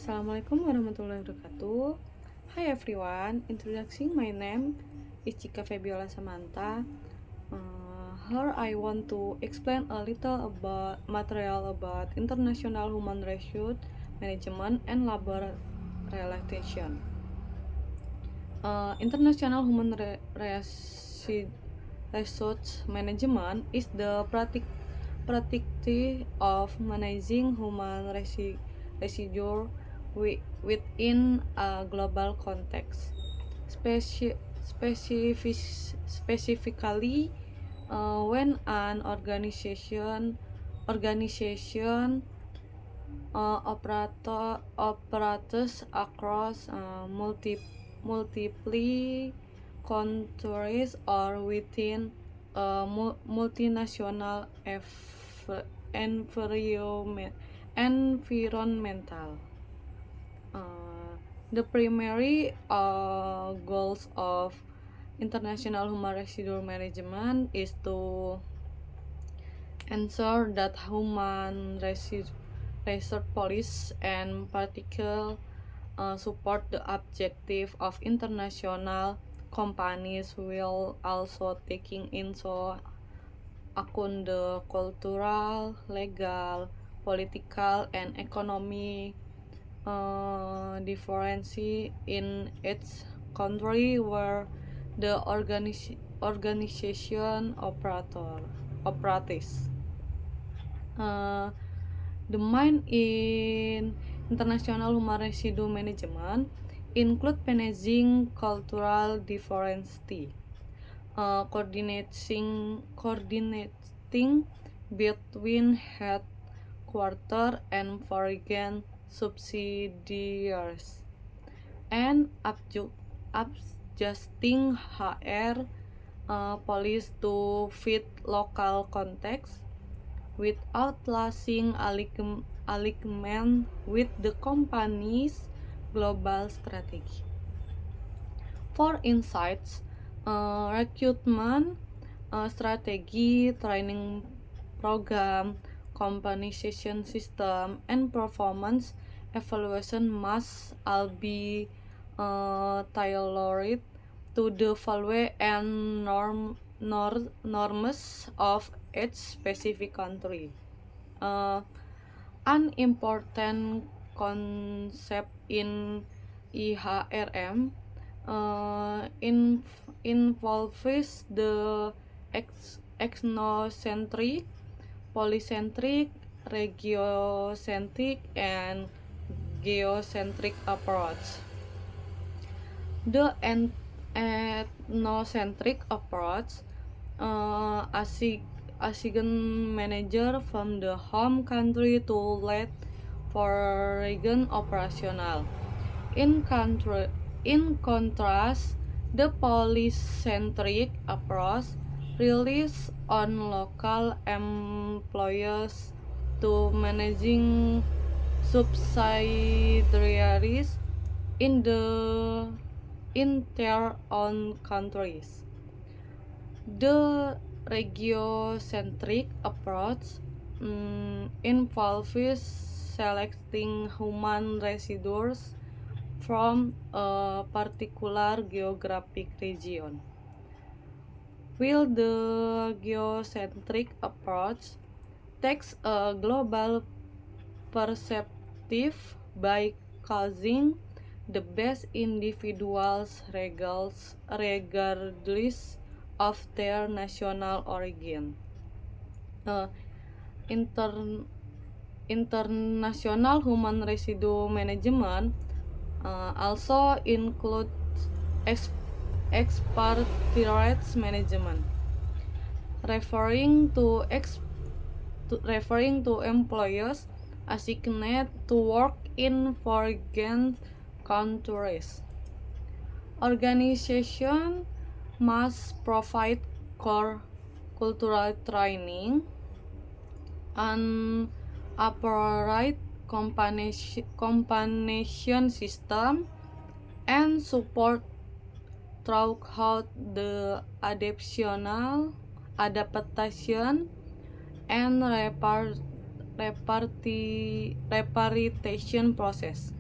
Assalamualaikum warahmatullahi wabarakatuh. Hi everyone, introducing my name is Cika Febiola Samantha. Here I want to explain a little about material about international human resource management and labor relations. International human resource management is the practice of managing human residue within a global context. Specifically, when an organization operates across multiple countries or within a multinational environmental. The primary goals of international human resource management is to ensure that human resource policy and particular support the objective of international companies while also taking into account the cultural, legal, political, and economic difference in its country where the organization operates. Uh, the main in international human resource management include managing cultural diversity, coordinating between headquarters and foreign subsidiaries, and adjusting HR policy to fit local context without losing alignment with the company's global strategy. For insights, recruitment strategy, training program, compensation system, and performance evaluation must all be tailored to the value and norms of each specific country. Uh, an important concept in IHRM involves the ethnocentric, polycentric, regiocentric, and geocentric approach. The ethnocentric approach assign manager from the home country to lead foreign operational. In contrast, the polycentric approach relies on local employees to managing subsidiaries in their own countries. The regiocentric approach involves selecting human resources from a particular geographic region, while the geocentric approach takes a global perspective by causing the best individuals regardless of their national origin. Uh, inter- International human resource management also includes expatriate management, referring to employers assigned to work in foreign countries. Organization must provide core cultural training and appropriate compensation system and support throughout the adaptation and repatriation process.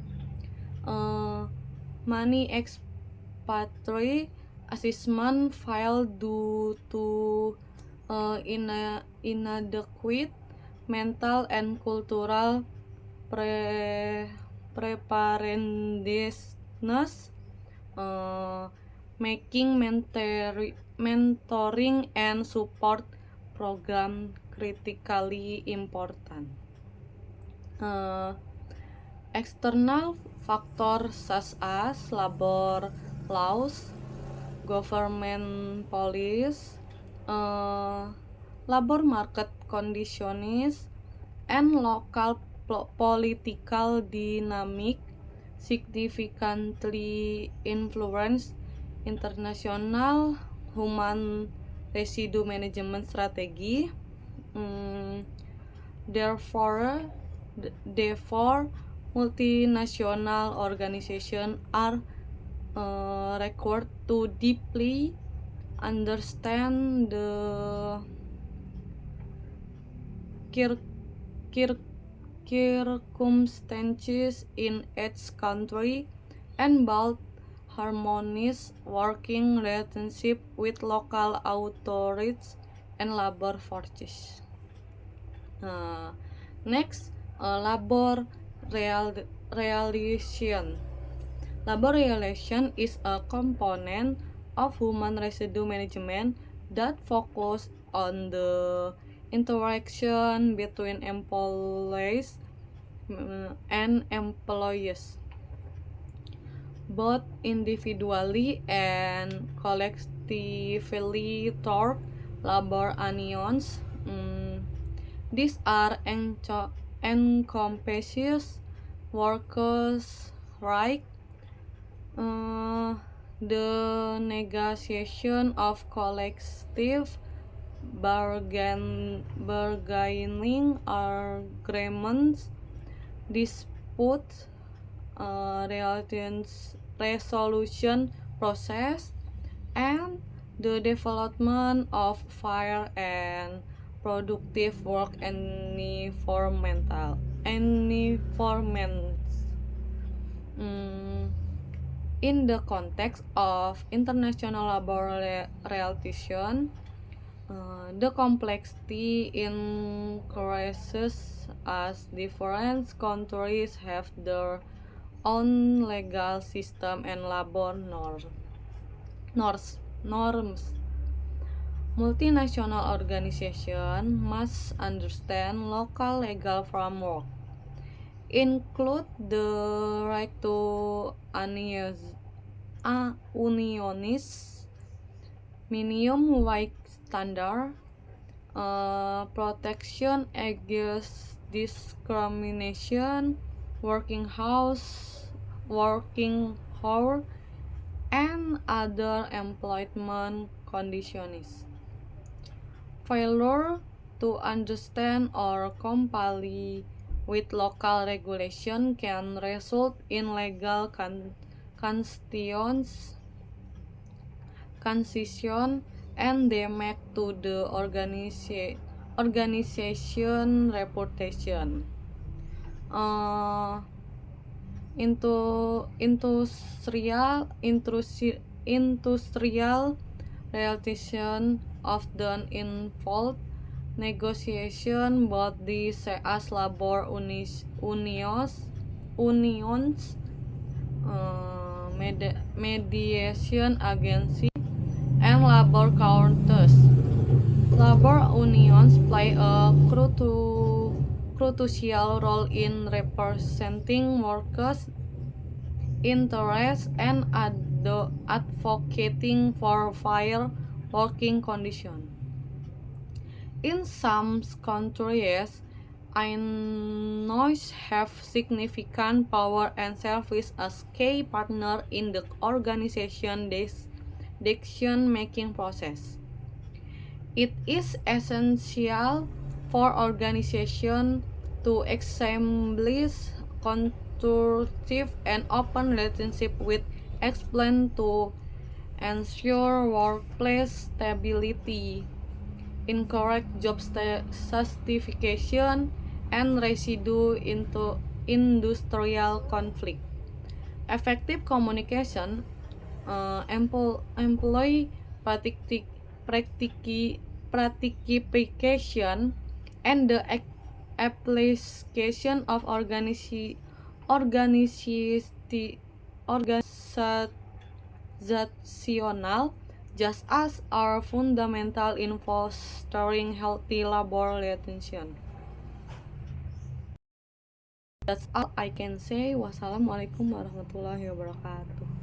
many expatriate assessment filed due to inadequate mental and cultural preparedness, making mentoring and support program critically important. External factors such as labor laws, government policies, labor market conditions, and local political dynamic significantly influence international human residue management strategy. Therefore, multinational organizations are required to deeply understand the circumstances in each country and build harmonious working relationship with local authorities and labor forces. Next, labor realization. Labor realization is a component of human residue management that focus on the interaction between employees and employers, both individually and collectively through labor unions. These are encompasses workers' rights, the negotiation of collective bargaining agreements, dispute resolution process, and the development of fair and productive work environments. In the context of international labor relations, the complexity increases as different countries have their own legal system and labor norms. Multinational organizations must understand local legal framework, include the right to unionize, minimum wage standard, protection against discrimination, working hours, and other employment conditions. Failure to understand or comply with local regulation can result in legal constitutions and damage to the organization reputation. Industrial relations often involve negotiation bodies such as labor unions, mediation agency, and labor counters. Labor unions play a crucial role in representing workers' interests and advocating for fair working conditions. In some countries, unions have significant power and serve as key partner in the organization decision-making process. It is essential for organizations to establish constructive and open relationships with explain to ensure workplace stability, encourage job certification, and residue into industrial conflict. Effective communication, employee practication, and the application of organizational just as are fundamental in fostering healthy labor relations. That's all I can say. Wassalamualaikum warahmatullahi wabarakatuh.